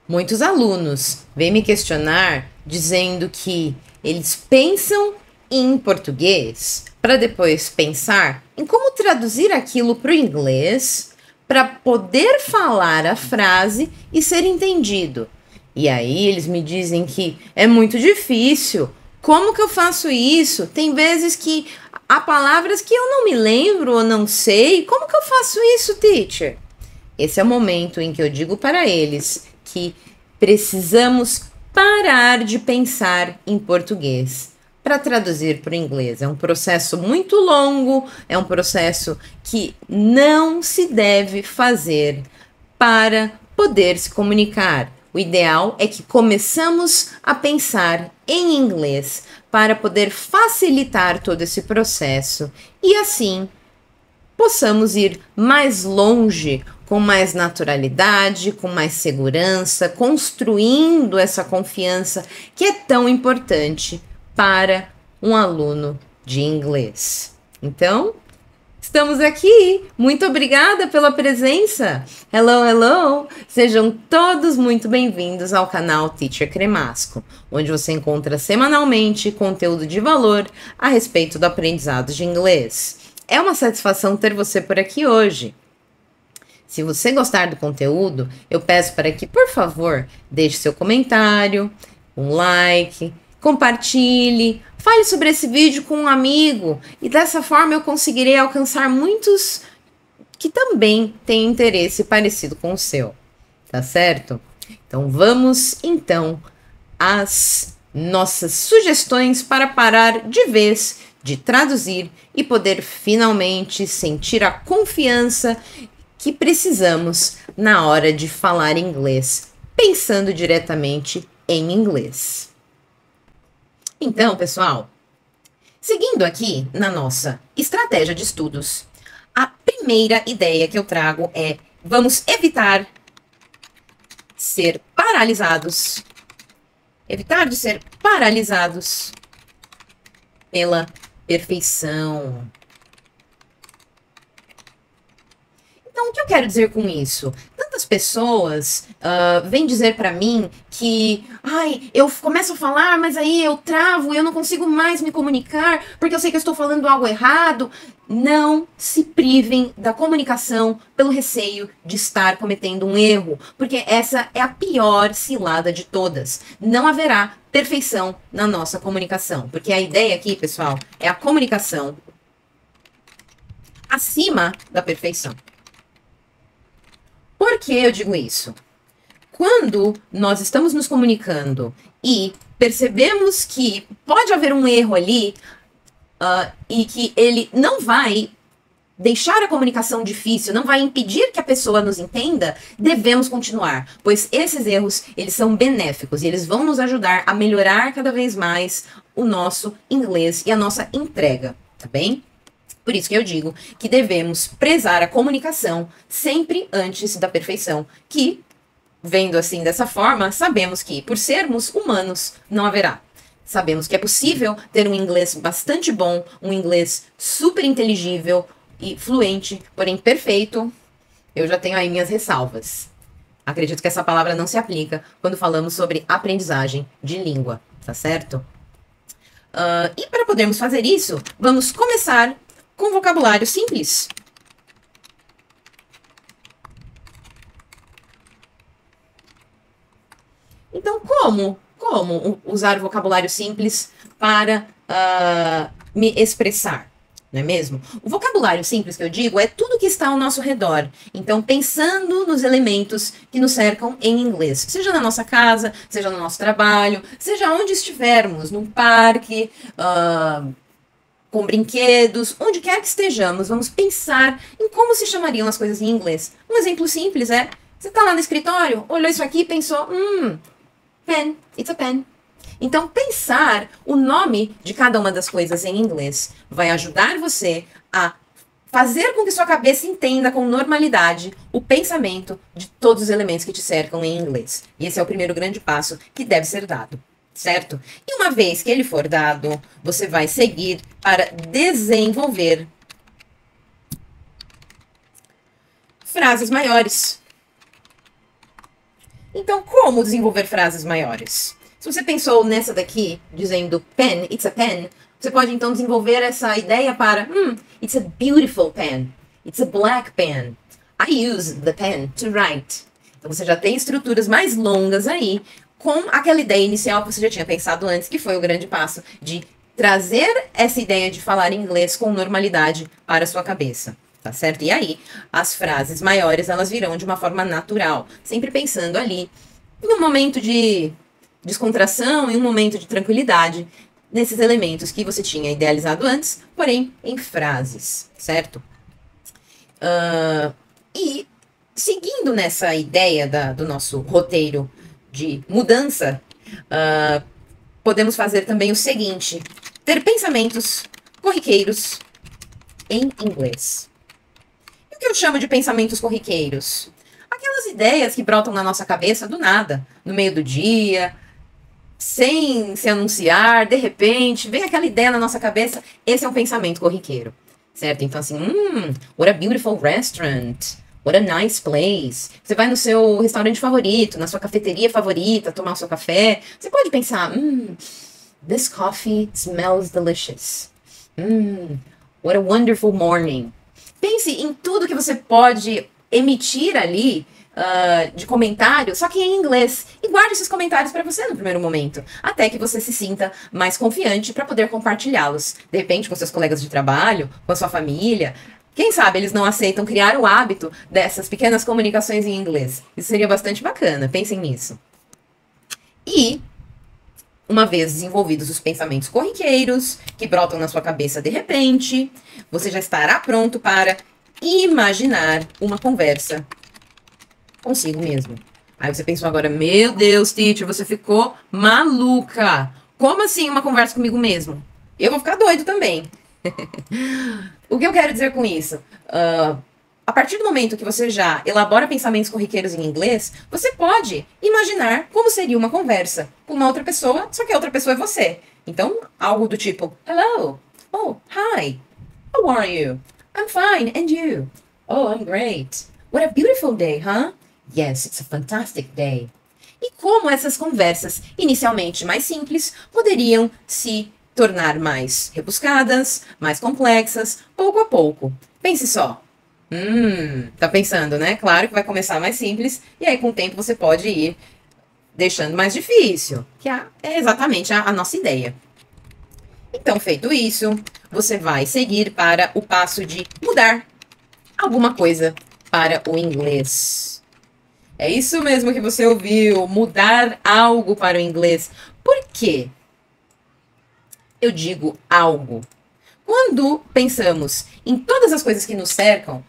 Muitos alunos vêm me questionar dizendo que eles pensam em português para depois pensar em como traduzir aquilo para o inglês para poder falar a frase e ser entendido. E aí eles me dizem que é muito difícil. Como que eu faço isso? Tem vezes que há palavras que eu não me lembro ou não sei. Como que eu faço isso, teacher? Esse é o momento em que eu digo para eles que precisamos parar de pensar em português para traduzir para o inglês. É um processo muito longo, é um processo que não se deve fazer para poder se comunicar. O ideal é que começamos a pensar em inglês para poder facilitar todo esse processo e assim possamos ir mais longe, com mais naturalidade, com mais segurança, construindo essa confiança que é tão importante para um aluno de inglês. Então, estamos aqui. Muito obrigada pela presença. Hello, hello. Sejam todos muito bem-vindos ao canal Teacher Cremasco, onde você encontra semanalmente conteúdo de valor a respeito do aprendizado de inglês. É uma satisfação ter você por aqui hoje. Se você gostar do conteúdo, eu peço para que, por favor, deixe seu comentário, um like, compartilhe, fale sobre esse vídeo com um amigo e dessa forma eu conseguirei alcançar muitos que também têm interesse parecido com o seu, tá certo? Então vamos então às nossas sugestões para parar de vez de traduzir e poder finalmente sentir a confiança que precisamos na hora de falar inglês, pensando diretamente em inglês. Então, pessoal, seguindo aqui na nossa estratégia de estudos, a primeira ideia que eu trago é: vamos evitar ser paralisados. Evitar de ser paralisados pela perfeição. Então, o que eu quero dizer com isso? Tantas pessoas vêm dizer para mim que, eu começo a falar, mas aí eu travo, eu não consigo mais me comunicar, porque eu sei que eu estou falando algo errado. Não se privem da comunicação pelo receio de estar cometendo um erro, porque essa é a pior cilada de todas. Não haverá perfeição na nossa comunicação, porque a ideia aqui, pessoal, é a comunicação acima da perfeição. Por que eu digo isso? Quando nós estamos nos comunicando e percebemos que pode haver um erro ali e que ele não vai deixar a comunicação difícil, não vai impedir que a pessoa nos entenda, devemos continuar, pois esses erros, eles são benéficos e eles vão nos ajudar a melhorar cada vez mais o nosso inglês e a nossa entrega, tá bem? Por isso que eu digo que devemos prezar a comunicação sempre antes da perfeição, que, vendo assim dessa forma, sabemos que, por sermos humanos, não haverá. Sabemos que é possível ter um inglês bastante bom, um inglês super inteligível e fluente, porém perfeito. Eu já tenho aí minhas ressalvas. Acredito que essa palavra não se aplica quando falamos sobre aprendizagem de língua, tá certo? E para podermos fazer isso, vamos começar com vocabulário simples. Então, como usar o vocabulário simples para me expressar, não é mesmo? O vocabulário simples que eu digo é tudo que está ao nosso redor. Então, pensando nos elementos que nos cercam em inglês, seja na nossa casa, seja no nosso trabalho, seja onde estivermos, num parque, com brinquedos, onde quer que estejamos, vamos pensar em como se chamariam as coisas em inglês. Um exemplo simples é, você está lá no escritório, olhou isso aqui e pensou, pen, it's a pen. Então, pensar o nome de cada uma das coisas em inglês vai ajudar você a fazer com que sua cabeça entenda com normalidade o pensamento de todos os elementos que te cercam em inglês. E esse é o primeiro grande passo que deve ser dado, certo? E uma vez que ele for dado, você vai seguir para desenvolver frases maiores. Então, como desenvolver frases maiores? Se você pensou nessa daqui, dizendo pen, it's a pen, você pode então desenvolver essa ideia para it's a beautiful pen, it's a black pen, I use the pen to write. Então você já tem estruturas mais longas aí, com aquela ideia inicial que você já tinha pensado antes, que foi o grande passo de trazer essa ideia de falar inglês com normalidade para a sua cabeça. Tá certo? E aí, as frases maiores, elas virão de uma forma natural, sempre pensando ali em um momento de descontração, em um momento de tranquilidade, nesses elementos que você tinha idealizado antes, porém em frases, certo? E seguindo nessa ideia do nosso roteiro de mudança, podemos fazer também o seguinte: ter pensamentos corriqueiros em inglês. O que eu chamo de pensamentos corriqueiros? Aquelas ideias que brotam na nossa cabeça do nada, no meio do dia, sem se anunciar, de repente, vem aquela ideia na nossa cabeça, esse é um pensamento corriqueiro, certo? Então assim, what a beautiful restaurant, what a nice place. Você vai no seu restaurante favorito, na sua cafeteria favorita, tomar o seu café, você pode pensar, this coffee smells delicious. What a wonderful morning. Pense em tudo que você pode emitir ali de comentário, só que em inglês. E guarde esses comentários para você no primeiro momento, até que você se sinta mais confiante para poder compartilhá-los. De repente com seus colegas de trabalho, com a sua família. Quem sabe eles não aceitam criar o hábito dessas pequenas comunicações em inglês. Isso seria bastante bacana, pensem nisso. E uma vez desenvolvidos os pensamentos corriqueiros, que brotam na sua cabeça de repente, você já estará pronto para imaginar uma conversa consigo mesmo. Aí você pensou agora, meu Deus, teacher, você ficou maluca. Como assim uma conversa comigo mesmo? Eu vou ficar doido também. O que eu quero dizer com isso? A partir do momento que você já elabora pensamentos corriqueiros em inglês, você pode imaginar como seria uma conversa com uma outra pessoa, só que a outra pessoa é você. Então, algo do tipo, hello, oh, hi, how are you? I'm fine, and you? Oh, I'm great. What a beautiful day, huh? Yes, it's a fantastic day. E como essas conversas, inicialmente mais simples, poderiam se tornar mais rebuscadas, mais complexas, pouco a pouco. Pense só. Tá pensando, né? Claro que vai começar mais simples, e aí com o tempo você pode ir deixando mais difícil, que é exatamente a nossa ideia. Então, feito isso, você vai seguir para o passo de mudar alguma coisa para o inglês. É isso mesmo que você ouviu, mudar algo para o inglês. Por quê? Eu digo algo. Quando pensamos em todas as coisas que nos cercam,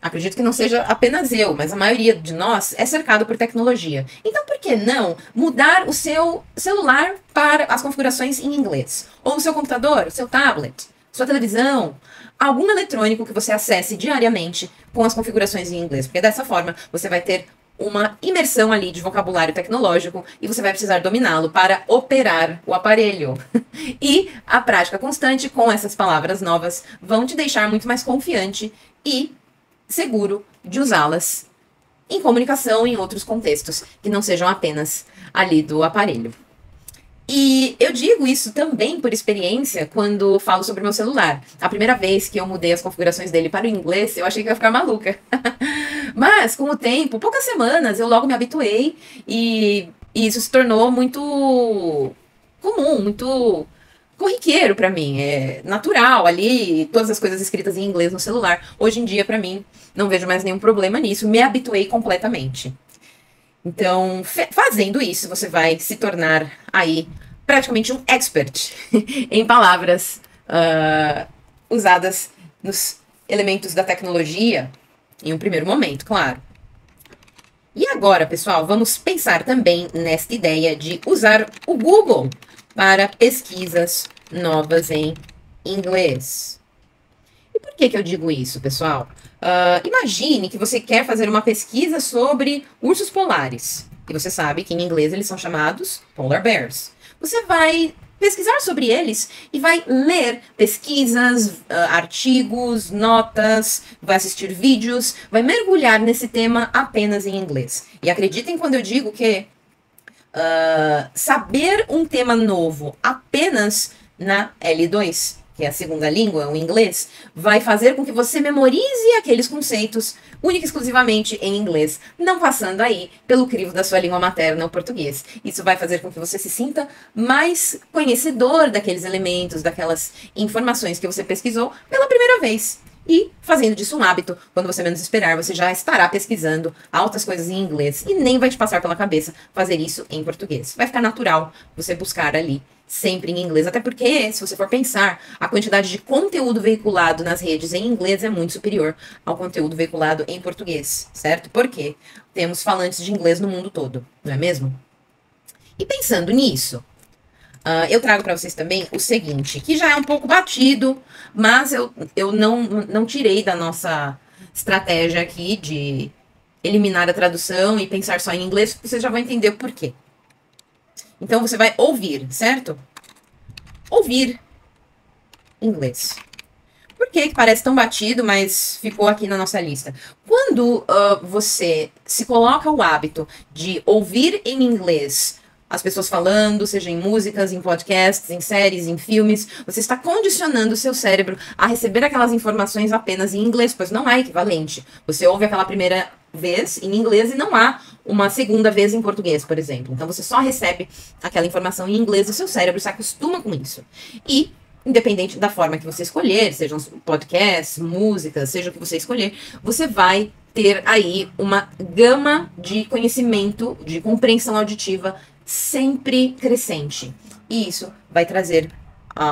acredito que não seja apenas eu, mas a maioria de nós é cercado por tecnologia. Então, por que não mudar o seu celular para as configurações em inglês? Ou o seu computador, o seu tablet, sua televisão, algum eletrônico que você acesse diariamente com as configurações em inglês. Porque dessa forma, você vai ter uma imersão ali de vocabulário tecnológico e você vai precisar dominá-lo para operar o aparelho. E a prática constante com essas palavras novas vão te deixar muito mais confiante e seguro de usá-las em comunicação em outros contextos que não sejam apenas ali do aparelho. E eu digo isso também por experiência quando falo sobre meu celular. A primeira vez que eu mudei as configurações dele para o inglês, eu achei que ia ficar maluca. Mas, com o tempo, poucas semanas, eu logo me habituei e isso se tornou muito comum, muito corriqueiro para mim. É natural ali, todas as coisas escritas em inglês no celular. Hoje em dia, para mim, não vejo mais nenhum problema nisso. Me habituei completamente. Então, fazendo isso, você vai se tornar aí praticamente um expert em palavras usadas nos elementos da tecnologia, em um primeiro momento, claro. E agora, pessoal, vamos pensar também nesta ideia de usar o Google para pesquisas novas em inglês. E por que eu digo isso, pessoal? Imagine que você quer fazer uma pesquisa sobre ursos polares. E você sabe que em inglês eles são chamados polar bears. Você vai pesquisar sobre eles e vai ler pesquisas, artigos, notas, vai assistir vídeos, vai mergulhar nesse tema apenas em inglês. E acreditem quando eu digo que saber um tema novo apenas na L2, que é a segunda língua, o inglês, vai fazer com que você memorize aqueles conceitos única e exclusivamente em inglês, não passando aí pelo crivo da sua língua materna, o português. Isso vai fazer com que você se sinta mais conhecedor daqueles elementos, daquelas informações que você pesquisou pela primeira vez. E fazendo disso um hábito, quando você menos esperar, você já estará pesquisando altas coisas em inglês e nem vai te passar pela cabeça fazer isso em português. Vai ficar natural você buscar ali sempre em inglês, até porque, se você for pensar, a quantidade de conteúdo veiculado nas redes em inglês é muito superior ao conteúdo veiculado em português, certo? Porque temos falantes de inglês no mundo todo, não é mesmo? E pensando nisso, eu trago para vocês também o seguinte, que já é um pouco batido, mas eu não tirei da nossa estratégia aqui de eliminar a tradução e pensar só em inglês, vocês já vão entender o porquê. Então você vai ouvir, certo? Ouvir inglês. Por que parece tão batido, mas ficou aqui na nossa lista? Quando você se coloca o hábito de ouvir em inglês as pessoas falando, seja em músicas, em podcasts, em séries, em filmes, você está condicionando o seu cérebro a receber aquelas informações apenas em inglês, pois não há equivalente. Você ouve aquela primeira vez em inglês e não há uma segunda vez em português, por exemplo. Então você só recebe aquela informação em inglês e o seu cérebro se acostuma com isso. E, independente da forma que você escolher, sejam podcasts, músicas, seja o que você escolher, você vai ter aí uma gama de conhecimento, de compreensão auditiva sempre crescente. E isso vai trazer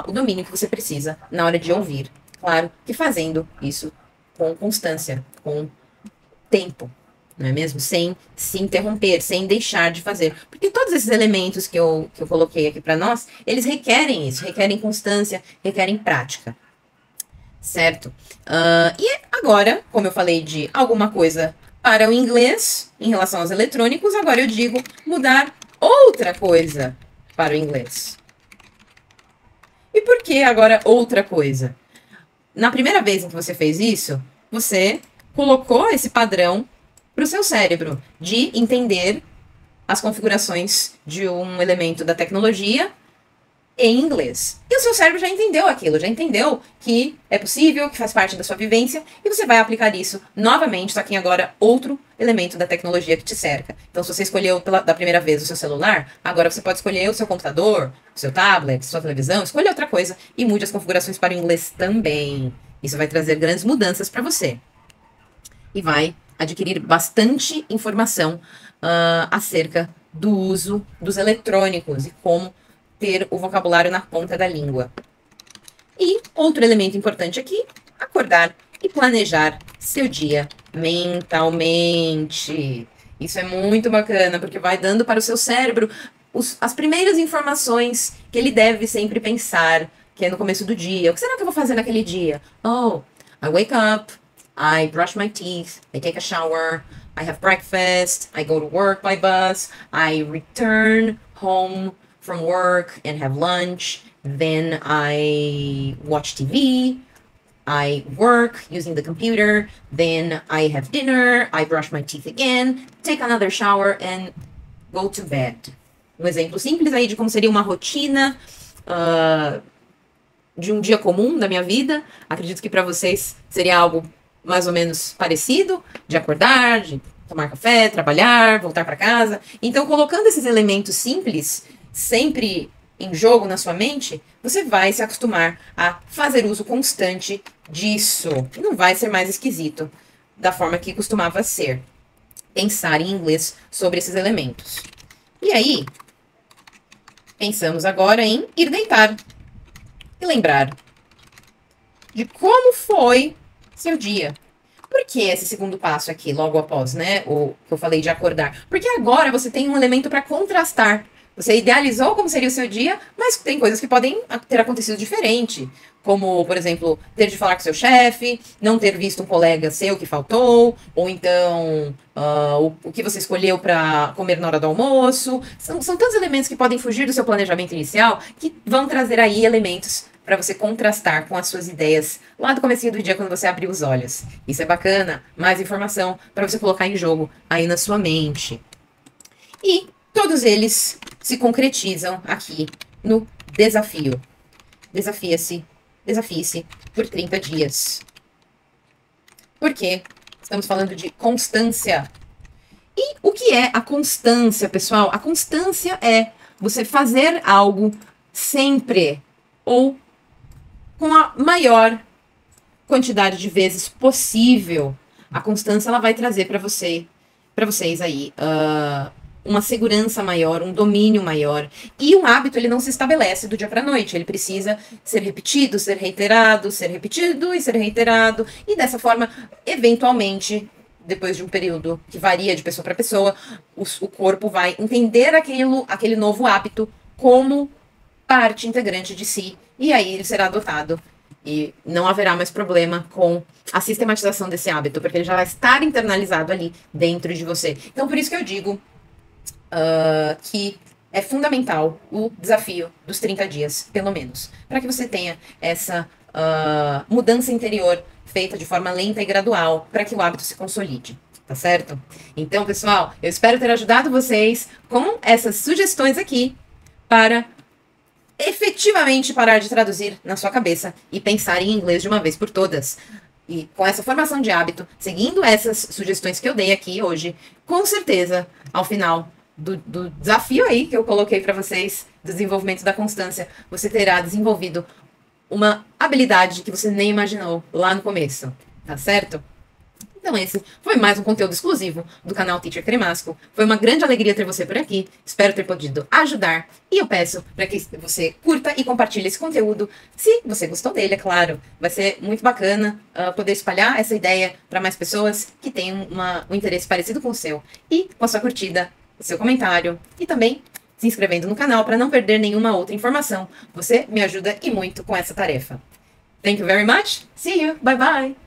o domínio que você precisa na hora de ouvir. Claro que fazendo isso com constância, com tempo, não é mesmo? Sem se interromper, sem deixar de fazer. Porque todos esses elementos que eu coloquei aqui para nós, eles requerem isso, requerem constância, requerem prática. Certo? E agora, como eu falei de alguma coisa para o inglês, em relação aos eletrônicos, agora eu digo mudar outra coisa para o inglês. E por que agora outra coisa? Na primeira vez em que você fez isso, você colocou esse padrão para o seu cérebro de entender as configurações de um elemento da tecnologia em inglês. E o seu cérebro já entendeu aquilo, já entendeu que é possível, que faz parte da sua vivência, e você vai aplicar isso novamente, só que agora outro elemento da tecnologia que te cerca. Então, se você escolheu da primeira vez o seu celular, agora você pode escolher o seu computador, o seu tablet, sua televisão, escolha outra coisa e mude as configurações para o inglês também. Isso vai trazer grandes mudanças para você. E vai adquirir bastante informação acerca do uso dos eletrônicos e como ter o vocabulário na ponta da língua. E outro elemento importante aqui, acordar e planejar seu dia mentalmente. Isso é muito bacana, porque vai dando para o seu cérebro as primeiras informações que ele deve sempre pensar, que é no começo do dia. O que será que eu vou fazer naquele dia? Oh, I wake up, I brush my teeth, I take a shower, I have breakfast, I go to work by bus, I return home from work and have lunch, then I watch TV, I work using the computer, then I have dinner, I brush my teeth again, take another shower and go to bed. Um exemplo simples aí de como seria uma rotina de um dia comum da minha vida. Acredito que para vocês seria algo mais ou menos parecido, de acordar, de tomar café, trabalhar, voltar para casa. Então, colocando esses elementos simples sempre em jogo na sua mente, você vai se acostumar a fazer uso constante disso. E não vai ser mais esquisito da forma que costumava ser. Pensar em inglês sobre esses elementos. E aí, pensamos agora em ir deitar. E lembrar de como foi seu dia. Por que esse segundo passo aqui, logo após, né? O que eu falei de acordar? Porque agora você tem um elemento para contrastar Você idealizou como seria o seu dia, mas tem coisas que podem ter acontecido diferente. Como, por exemplo, ter de falar com seu chefe, não ter visto um colega seu que faltou, ou então o que você escolheu para comer na hora do almoço. São tantos elementos que podem fugir do seu planejamento inicial que vão trazer aí elementos para você contrastar com as suas ideias lá do comecinho do dia quando você abriu os olhos. Isso é bacana, mais informação para você colocar em jogo aí na sua mente. E todos eles se concretizam aqui no desafio. Desafie-se por 30 dias. Por quê? Estamos falando de constância. E o que é a constância, pessoal? A constância é você fazer algo sempre ou com a maior quantidade de vezes possível. A constância ela vai trazer para vocês aí uma segurança maior, um domínio maior. E um hábito, ele não se estabelece do dia para a noite. Ele precisa ser repetido, ser reiterado, ser repetido e ser reiterado. E dessa forma, eventualmente, depois de um período que varia de pessoa para pessoa, o corpo vai entender aquele novo hábito como parte integrante de si. E aí ele será adotado. E não haverá mais problema com a sistematização desse hábito, porque ele já vai estar internalizado ali dentro de você. Então, por isso que eu digo que é fundamental o desafio dos 30 dias, pelo menos, para que você tenha essa mudança interior feita de forma lenta e gradual, para que o hábito se consolide, tá certo? Então, pessoal, eu espero ter ajudado vocês com essas sugestões aqui para efetivamente parar de traduzir na sua cabeça e pensar em inglês de uma vez por todas. E com essa formação de hábito, seguindo essas sugestões que eu dei aqui hoje, com certeza, ao final do desafio aí que eu coloquei para vocês, do desenvolvimento da constância, você terá desenvolvido uma habilidade que você nem imaginou lá no começo, tá certo? Então esse foi mais um conteúdo exclusivo do canal Teacher Cremasco. Foi uma grande alegria ter você por aqui. Espero ter podido ajudar. E eu peço para que você curta e compartilhe esse conteúdo, se você gostou dele, é claro. Vai ser muito bacana poder espalhar essa ideia para mais pessoas que tenham um interesse parecido com o seu. E com a sua curtida, o seu comentário e também se inscrevendo no canal para não perder nenhuma outra informação. Você me ajuda e muito com essa tarefa. Thank you very much. See you. Bye bye.